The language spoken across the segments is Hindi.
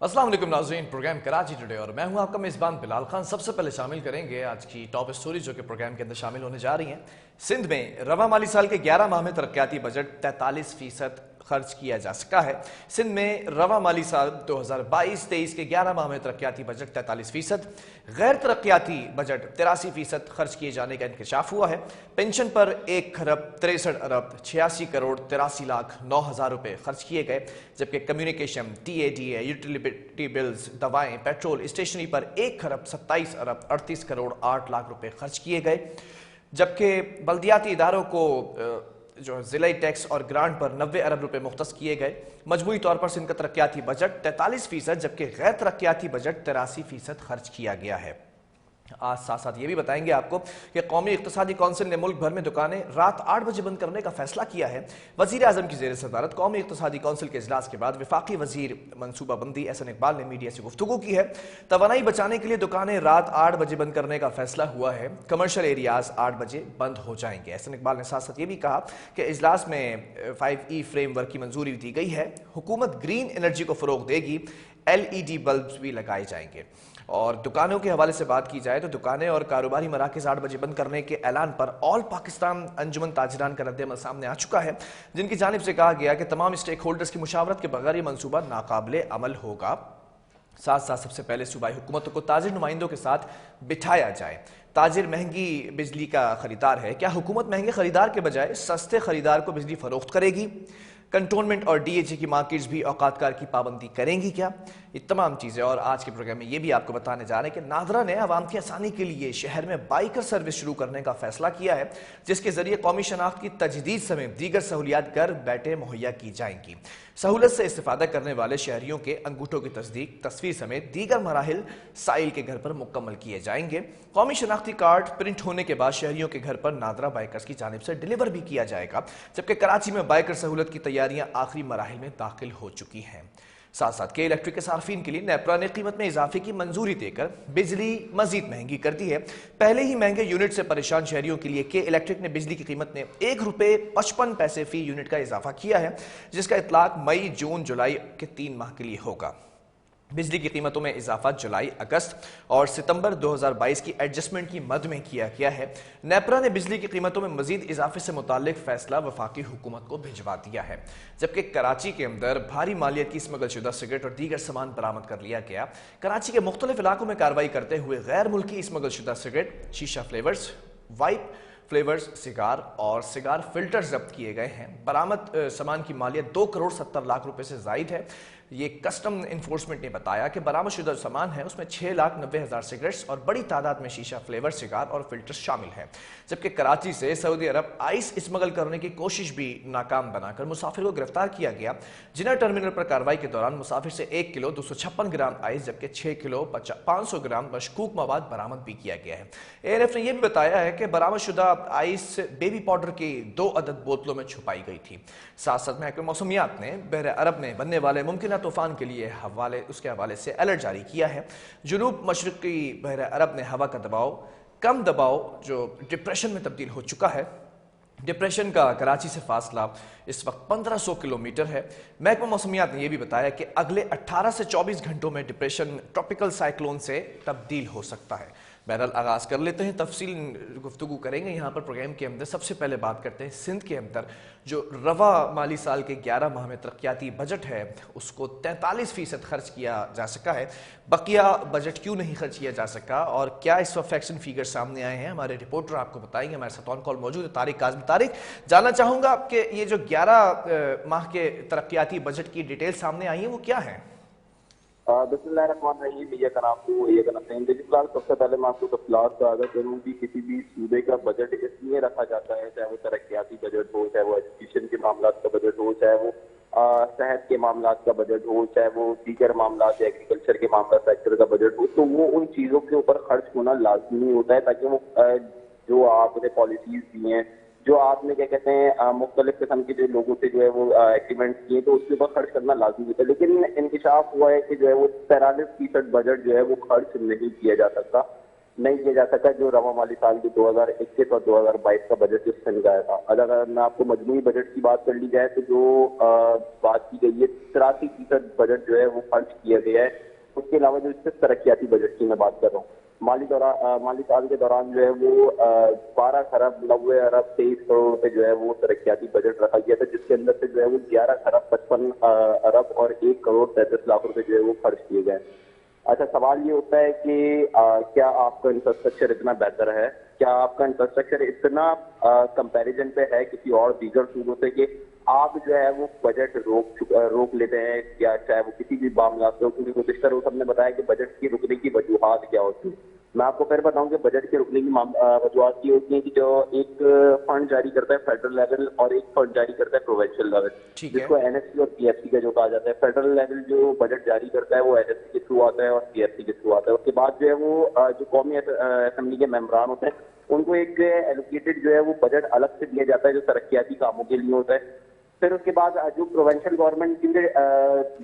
अस्सलाम वालेकुम नाज़रीन, प्रोग्राम कराची टुडे और मैं हूं आपका मेज़बान बिलाल खान। सबसे पहले शामिल करेंगे आज की टॉप स्टोरी जो कि प्रोग्राम के अंदर शामिल होने जा रही हैं। सिंध में रवा माली साल के 11 माह में तरक्याती बजट 43% खर्च किया जा सका है। सिंध में रवा माली साल 2022-23 के 11 माह में तरक्याती बजट 43%, गैर तरक्याती बजट 83% खर्च किए जाने का इंकशाफ हुआ है। पेंशन पर 1 खरब 63 अरब 86 करोड़ 83 लाख 9 हजार रुपए खर्च किए गए, जबकि कम्युनिकेशन, TADA, यूटिलिटी बिल्स, दवाएं, पेट्रोल, स्टेशनरी पर 1 खरब 27 अरब 38 करोड़ 8 लाख रुपए खर्च किए गए, जबकि बल्दियाती इदारों को जो जिलाई टैक्स और ग्रांट पर 90 अरब रुपए मुख्तस किए गए। मजमूई तौर पर सिंध का तरक्याती बजट 43%, जबकि गैर तरक्याती बजट 83% खर्च किया गया है। आज साथ साथ ये भी बताएंगे आपको कि कौमी इक्तिसादी कौंसिल ने मुल्क भर में दुकानें रात 8 बजे बंद करने का फैसला किया है। वजीर आजम की जेर सदारत कौमी इक्तिसादी कौंसिल के इजलास के बाद वफाकी वजीर मनसूबाबंदी एहसन इकबाल ने मीडिया से गुफ्तगू की है। तवानाई बचाने के लिए दुकानें रात 8 बजे बंद करने का फैसला हुआ है। कमर्शियल एरियाज 8 बजे बंद हो जाएंगे। एहसन इकबाल ने साथ साथ ये भी कहा कि इजलास में 5E फ्रेमवर्क की मंजूरी दी गई है। हुकूमत ग्रीन एनर्जी को फरोग देगी। LED बल्ब भी लगाए जाएंगे। और दुकानों के हवाले से बात की जाए तो दुकानें और कारोबारी मराकज 8 बजे बंद करने के ऐलान पर ऑल पाकिस्तान अंजुमन ताजिरान का रद्दअमल सामने आ चुका है, जिनकी जानिब से कहा गया कि तमाम स्टेक होल्डर्स की मुशावरत के बगैर यह मनसूबा नाकाबिले अमल होगा। साथ साथ सबसे पहले सूबाई हुकूमतों को ताजिर नुमाइंदों के साथ बिठाया जाए। ताजिर महंगी बिजली का खरीदार है, क्या हुकूमत महंगे खरीदार के बजाय सस्ते खरीदार को बिजली फरोख्त करेगी? कंटोनमेंट और DHA की मार्केट्स भी औकातकार की पाबंदी करेंगी क्या? ये तमाम चीज़ें और आज के प्रोग्राम में ये भी आपको बताने जा रहे हैं कि नादरा ने आवाम की आसानी के लिए शहर में बाइकर सर्विस शुरू करने का फैसला किया है, जिसके जरिए कौमी शनाख्त की तजदीद समेत दीगर सहूलियात घर बैठे मुहैया की जाएंगी। सहूलत से इस्तेफादा करने वाले शहरियों के अंगूठों की तस्दीक, तस्वीर समेत दीगर मराहिल साइल के घर पर मुकम्मल किए जाएंगे। कौमी शनाख्ती कार्ड प्रिंट होने के बाद शहरियों के घर पर नादरा बाइकर्स की जानिब से डिलीवर भी किया जाएगा, जबकि कराची में बाइकर सहूलत की तैयारियां आखिरी मराहिल में दाखिल हो चुकी हैं। साथ साथ के इलेक्ट्रिक के सार्फिन के लिए नेपरा ने कीमत में इजाफे की मंजूरी देकर बिजली मजीद महंगी कर दी है। पहले ही महंगे यूनिट से परेशान शहरियों के लिए के इलेक्ट्रिक ने बिजली की कीमत में 1 रुपये 55 पैसे फी यूनिट का इजाफा किया है, जिसका इतलाक मई, जून, जुलाई के 3 माह के लिए होगा। बिजली की कीमतों में इजाफा जुलाई, अगस्त और सितंबर 2022 की एडजस्टमेंट की मद में किया गया है। नेपरा ने बिजली की कीमतों में मजीद इजाफे से मुताल्लिक फैसला वफाकी हुकूमत को भिजवा दिया है, जबकि कराची के अंदर भारी मालियत की स्मगलशुदा सिगरेट और दीगर सामान बरामद कर लिया गया। कराची के मुख्तलिफ इलाकों में कार्रवाई करते हुए गैर मुल्की स्मगलशुदा सिगरेट, शीशा फ्लेवर्स, वाइप फ्लेवर्स, सिगार और सिगार फिल्टर जब्त किए गए हैं। बरामद सामान की मालियत 2 करोड़ 70 लाख रुपए से जायद है। ये कस्टम इन्फोर्समेंट ने बताया कि बरामदशुदा सामान है उसमें 6,90,000 सिगरेट्स और बड़ी तादाद में शीशा फ्लेवर, सिगार और फिल्टर शामिल हैं। जबकि कराची से सऊदी अरब आइस स्मगल करने की कोशिश भी नाकाम बनाकर मुसाफिर को गिरफ्तार किया गया। जिना टर्मिनल पर कार्रवाई के दौरान मुसाफिर से 1 किलो 256 ग्राम आइस, जबकि 6 किलो 500 ग्राम मशकूक मवाद बरामद भी किया गया है। ANF ने यह भी बताया है कि बरामदशुदा आइस बेबी पाउडर की 2 अदद बोतलों में छुपाई गई थी। साथ साथ महकमे मौसमियात ने बहर अरब में बनने वाले मुमकिन तूफान के लिए उसके हवाले से अलर्ट जारी किया है। जुनूब मशरकी बहर अरब में हवा का दबाव कम दबाव जो डिप्रेशन में तब्दील हो चुका है। डिप्रेशन का कराची से फासला इस वक्त 1500 किलोमीटर है। महकमा मौसमियात ने यह भी बताया कि अगले 18 से 24 घंटों में डिप्रेशन ट्रॉपिकल साइक्लोन से तब्दील हो सकता है। बहरहाल आगाज कर लेते हैं, तफसील गुफ्तगू करेंगे यहाँ पर प्रोग्राम के अंदर। सबसे पहले बात करते हैं सिंध के अंदर जो रवा माली साल के 11 माह में तरक्याती बजट है उसको 43% खर्च किया जा सका है। बकिया बजट क्यों नहीं खर्च किया जा सका और क्या इस वक्त फैक्शन फिगर सामने आए हैं, हमारे रिपोर्टर आपको बताएंगे। हमारे साथ ऑन कॉल मौजूद है तारिक काज़मी। तारिक, जानना चाहूंगा कि ये जो 11 माह के तरक्याती बजट की डिटेल सामने आई है वो क्या है? बिस्मिल्लाहिर्रहमानिर्रहीम। फिलहाल सबसे पहले मैं आपको तफसीलात का आगाह करूँ कि किसी भी सूबे का बजट इसलिए रखा जाता है, चाहे वो तरक्याती बजट हो, चाहे वो एजुकेशन के मामला का बजट हो, चाहे वो सेहत के मामला का बजट हो, चाहे वो दीगर मामला एग्रीकल्चर के मामला सेक्टर का बजट हो, तो वो उन चीज़ों के ऊपर खर्च होना लाजमी होता है ताकि वो जो आपने पॉलिसीज दी हैं, जो आपने क्या कहते हैं मुख्तलिफ किस्म के जो लोगों से जो है वो एग्रीमेंट किए, तो उसके ऊपर खर्च करना लाजमी होता है। लेकिन इंकशाफ हुआ है कि जो है वो 43% बजट जो है वो खर्च नहीं किया जा सकता। नहीं किया जा सका जो रवा माली साल की 2021 और 2022 का बजट जिस सन का आया था। अगर मैं आपको मजमूई बजट की बात कर ली जाए तो जो बात की गई है 83% बजट जो है वो खर्च किया गया है। उसके अलावा जो इससे तरक्याती बजट की मैं बात कर रहा हूँ, माली साल के दौरान जो है वो 12 खरब 90 अरब 23 करोड़ रुपए जो है वो तरक्याती बजट रखा गया था, जिसके अंदर से जो है वो 11 खरब 55 अरब और 1 करोड़ 33 लाख रुपए जो है वो खर्च किए गए। अच्छा, सवाल ये होता है कि क्या आपका इंफ्रास्ट्रक्चर इतना बेहतर है, क्या आपका इंफ्रास्ट्रक्चर इतना कंपैरिजन पे है किसी और दीगर सूबों से कि आप जो है वो बजट रोक लेते हैं, या चाहे वो किसी भी मामला से हो? क्योंकि गुज़िश्ता रोज हमने बताया कि बजट की रुकने की वजूहात क्या होती है। मैं आपको फिर बताऊं कि बजट के रुकने की वजूहात ये होती है कि जो एक फंड जारी करता है फेडरल लेवल और एक फंड जारी करता है प्रोविंशियल लेवल, ठीक है। जिसको एनएससी और पीएफसी का जो कहा जाता है। फेडरल लेवल जो बजट जारी करता है वो एनएससी के थ्रू आता है और पीएफसी के थ्रू आता है। उसके बाद जो है वो जो कौमी असेंबली के मेंबरान होते हैं उनको एक एलोकेटेड जो है वो बजट अलग से दिया जाता है जो तरक्याती कामों के लिए होता है। फिर उसके बाद जो प्रोविंशियल गवर्नमेंट के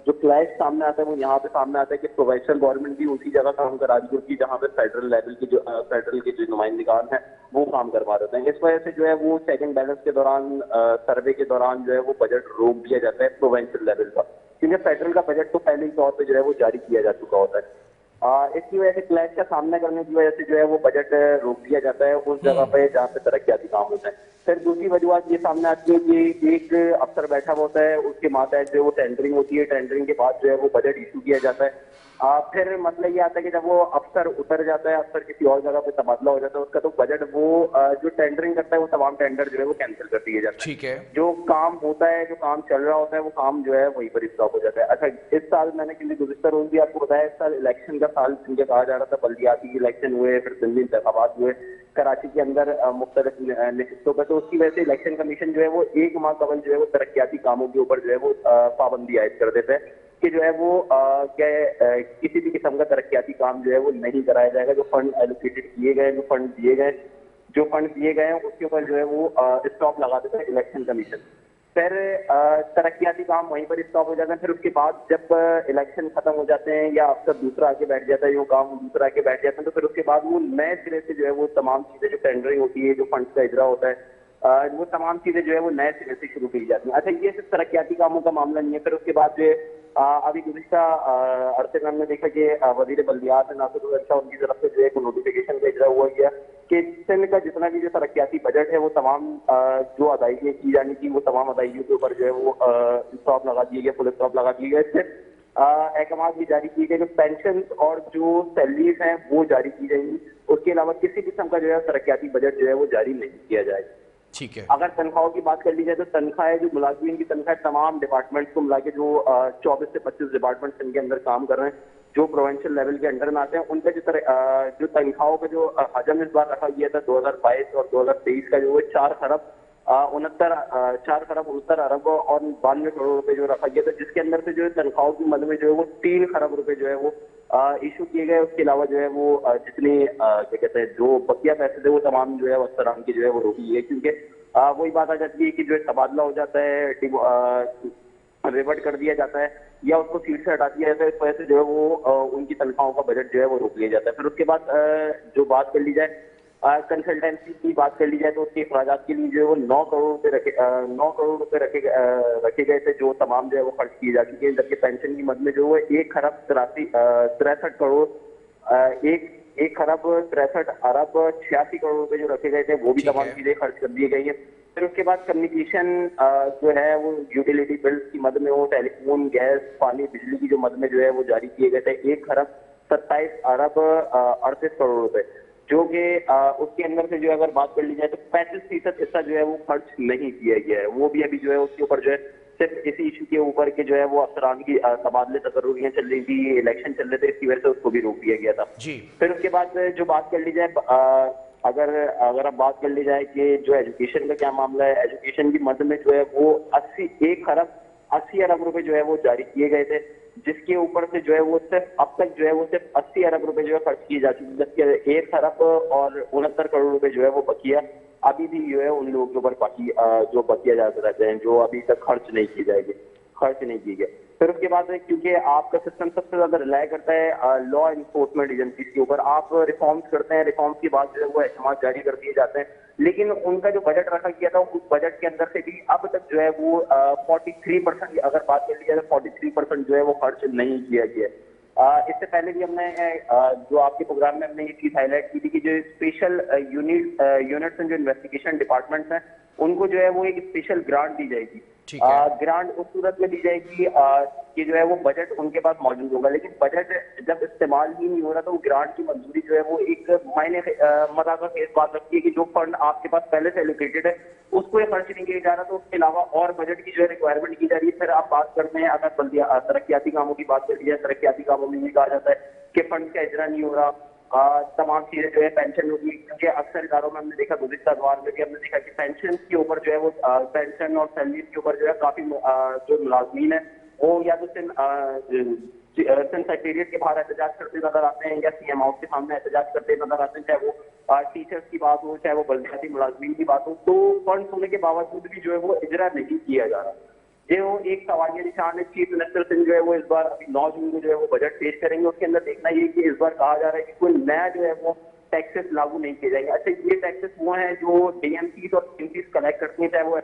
जो क्लैश सामने आता है वो यहाँ पे सामने आता है कि प्रोविंशियल गवर्नमेंट भी उसी जगह काम करा रही होती है जहाँ पे फेडरल लेवल की जो फेडरल के जो नुमाइंदगान है वो काम करवा देते हैं। इस वजह से जो है वो सेकंड बैलेंस के दौरान सर्वे के दौरान जो है वो बजट रोक दिया जाता है प्रोविंशियल लेवल का, क्योंकि फेडरल का बजट तो पहले ही तौर पर जो है वो जारी किया जा चुका होता है। इसकी वजह से क्लैश का सामना करने की वजह से जो है वो बजट रोक दिया जाता है उस जगह पे जहाँ पे तरक्याती काम होता है। फिर दूसरी वजूहत ये सामने आती है कि एक अफसर बैठा हुआ होता है, उसके मातहत जो वो टेंडरिंग होती है, टेंडरिंग के बाद जो है वो बजट इशू किया जाता है। फिर मतलब ये आता है कि जब वो अफसर उतर जाता है, अफसर किसी और जगह पे तबादला हो जाता है, उसका तो बजट वो जो टेंडरिंग करता है वो तमाम टेंडर जो है वो कैंसिल कर दिए जाते हैं। ठीक है। जो काम होता है, जो काम चल रहा होता है वो काम जो है वहीं पर स्टॉप हो जाता है। अच्छा, इस साल मैंने क्योंकि गुज़िश्ता रोज भी आपको बताया, इस साल इलेक्शन का साल क्योंकि कहा जा रहा था, बल्दियाती इलेक्शन हुए, फिर दिल्ली इंतखाबात हुए कराची के अंदर मुख्तलिफ नशिस्तों पर, तो उसकी वजह से इलेक्शन कमीशन जो है वो 1 माह कबल जो है वो तरक्याती कामों के ऊपर जो है वो पाबंदी आयद कर देते हैं कि जो है वो किसी भी किस्म का तरक्याती काम जो है वो नहीं कराया जाएगा। जो फंड एलोकेटेड किए गए, जो फंड दिए गए हैं उसके ऊपर जो है वो स्टॉप लगा देता है इलेक्शन कमीशन। फिर तरक्याती काम वहीं पर स्टॉप हो जाते हैं। फिर उसके बाद जब इलेक्शन खत्म हो जाते हैं या अफसर दूसरा आके बैठ जाता है, जो काम दूसरा आके बैठ जाते हैं, तो फिर उसके बाद वो नए सिरे से जो है वो तमाम चीजें, जो टेंडरिंग होती है, जो फंड्स का इजरा होता है, वो तमाम चीजें जो है वो नए सिरे से शुरू की जाती हैं। अच्छा, ये सिर्फ तरक्याती कामों का मामला नहीं है। फिर उसके बाद जो है अभी गुज़िश्ता अरसे में हमने देखा कि वजीर बल्दियात नासिर अच्छा उनकी तरफ से जो है नोटिफिकेशन भेजा हुआ गया कि सिंध का जितना भी जो तरक्याती बजट है वो तमाम जो अदायगियाँ की जानी थी वो तमाम अदायगियों के ऊपर जो है वो स्टॉप लगा दिए गए, फुल स्टॉप लगा दिए गए। इससे अहकाम भी जारी किए गए, जो पेंशन और जो सैलरीज हैं वो जारी की जाएंगी। उसके अलावा किसी किस्म का जो है तरक्याती बजट जो है वो जारी नहीं किया जाएगा। ठीक है। अगर तनख्वाहों की बात कर ली जाए तो तनख्वाह जो मुलाजिमीन की तनख्वाह तमाम डिपार्टमेंट्स को मिला के जो 24 से 25 डिपार्टमेंट्स इनके अंदर काम कर रहे हैं, जो प्रोविंशियल लेवल के अंडर में आते हैं, उनका जो तनख्वाहों का जो हजम इस बार रखा गया था 2022 और 2023 का जो है 4 खरब 69 अरब और 92 करोड़ रुपए जो रखा गया था, जिसके अंदर से जो है तनख्वाहों की मद में जो है वो 3 खरब रुपए जो है वो इशू किए गए। उसके अलावा जो है वो जितनी क्या कहते हैं जो बकिया पैसे थे वो तमाम जो है अफसरान की जो है वो रोकी है, क्योंकि वही बात आ जाती है कि जो है तबादला हो जाता है, रिवर्ट कर दिया जाता है या उसको सीट से हटा दिया जाता है। इस वजह से जो है वो उनकी तनख्वाहों का बजट जो है वो रोक लिया जाता है। फिर उसके बाद जो बात कर ली जाए कंसल्टेंसी की बात कर ली जाए तो उसके अखराजात के लिए जो है वो 9 करोड़ रुपए रखे गए थे, जो तमाम जो है वो खर्च किए जा चुके हैं। जबकि पेंशन की मद में जो है 1 खरब 63 करोड़ 1 खरब 63 अरब 86 करोड़ रुपए जो रखे गए थे वो भी तमाम चीजें खर्च कर दिए गई है। फिर उसके बाद कम्युनिकेशन जो है वो यूटिलिटी बिल्स की मद में वो टेलीफोन, गैस, पानी, बिजली की जो मद में जो है वो जारी किए गए थे 1 खरब 27 अरब 38 करोड़ रुपए, जो कि उसके अंदर से जो है अगर बात कर ली जाए तो 35% हिस्सा जो है वो खर्च नहीं किया गया है। वो भी अभी जो है उसके ऊपर जो है सिर्फ इसी इशू के ऊपर के जो है वो अफसरान की तबादले तकर्रुरियां चल रही थी, इलेक्शन चल रहे थे, इसकी वजह से उसको भी रोक दिया गया था जी। फिर उसके बाद जो बात कर ली जाए अगर अब बात कर ली जाए कि जो एजुकेशन का क्या मामला है, एजुकेशन की मद में जो है वो 1 खरब 80 अरब रुपए जो है वो जारी किए गए थे, जिसके ऊपर से जो है वो सिर्फ अब तक जो है वो सिर्फ 80 अरब रुपए जो है खर्च किए जा चुके, जबकि 1 खरब और 69 करोड़ रुपए जो है वो बकिया अभी भी जो है उन लोगों के ऊपर बाकी जो बकिया जाते रहते हैं, जो अभी तक खर्च नहीं किए गए। फिर उसके बाद क्योंकि आपका सिस्टम सबसे ज्यादा रिलाय करता है लॉ इन्फोर्समेंट एजेंसीज के ऊपर, आप रिफॉर्म्स करते हैं, रिफॉर्म्स के बाद जो है वो एहतमाद जारी कर दिए जाते हैं, लेकिन उनका जो बजट रखा गया था उस बजट के अंदर से भी अब तक जो है वो 43%, अगर बात कर लिया जाए 43% जो है वो खर्च नहीं किया गया। इससे पहले भी हमने जो आपके प्रोग्राम में हमने ये चीज हाईलाइट की थी कि जो स्पेशल यूनिट्स एंड जो इन्वेस्टिगेशन डिपार्टमेंट्स हैं उनको जो है वो एक स्पेशल ग्रांट दी जाएगी। ठीक है। ग्रांट उस सूरत में दी जाएगी कि जो है वो बजट उनके पास मौजूद होगा, लेकिन बजट जब इस्तेमाल ही नहीं हो रहा तो वो ग्रांट की मंजूरी जो है वो एक मायने मजाक का इस बात रखती है कि जो फंड आपके पास पहले से एलोकेटेड है उसको ये खर्च नहीं किया जा रहा, तो उसके अलावा और बजट की जो है रिक्वायरमेंट की जा रही है। फिर आप बात करते हैं अगर तरक्याती कामों की बात कर ली जाए, तरक्याती कामों में ये कहा जाता है कि फंड का इजरा नहीं हो रहा, तमाम चीजें जो है पेंशन होगी, क्योंकि अक्सर इदारों में हमने देखा, गुज़िश्ता अखबार में भी हमने देखा कि पेंशन के ऊपर जो है वो पेंशन और सैलरी के ऊपर जो है काफी जो मुलाजमीन है वो या तो सिंध सेक्रेटरिएट के बाहर एहतजाज करते नजर आते हैं या सीएम हाउस के सामने एहतजाज करते नजर आते हैं, चाहे वो टीचर्स की बात हो चाहे वो बल्दियाती मुलाजमीन की बात हो, तो फंड होने के बावजूद भी जो है वो इजरा नहीं किया जा रहा। ये वो एक सवालिया निशान है। चीफ मिनिस्टर सिंह जो है वो इस बार अभी 9 जून को जो है वो बजट पेश करेंगे, उसके अंदर देखना ये कि इस बार कहा जा रहा है कि कोई नया जो है वो टैक्सेस लागू नहीं किए जाएंगे। अच्छा, ये टैक्सेस वो हैं जो डीएमसीज और एमसीज कलेक्ट करती हैं, चाहे वो।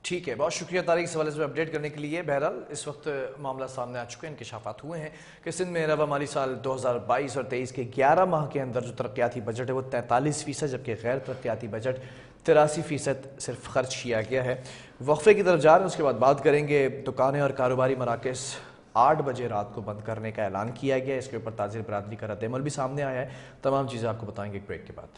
ठीक है, बहुत शुक्रिया तारिक सवाल से अपडेट करने के लिए। बहरहाल इस वक्त मामला सामने आ चुके हैं, इंकशाफात हुए हैं कि सिंध में रवा माली साल 2022 और 23 के 11 माह के अंदर जो तरक्याती बजट है वो 43%, जबकि गैर तरक्याती बजट 83% सिर्फ खर्च किया गया है। वक्फे की तरफ जा रहे हैं, उसके बाद बात करेंगे। दुकानें और कारोबारी मराकज़ 8 बजे रात को बंद करने का ऐलान किया गया है। इसके ऊपर ताजिर बरादरी का रद्द अमल भी सामने आया है। तमाम चीज़ें आपको बताएंगे एक ब्रेक के बाद।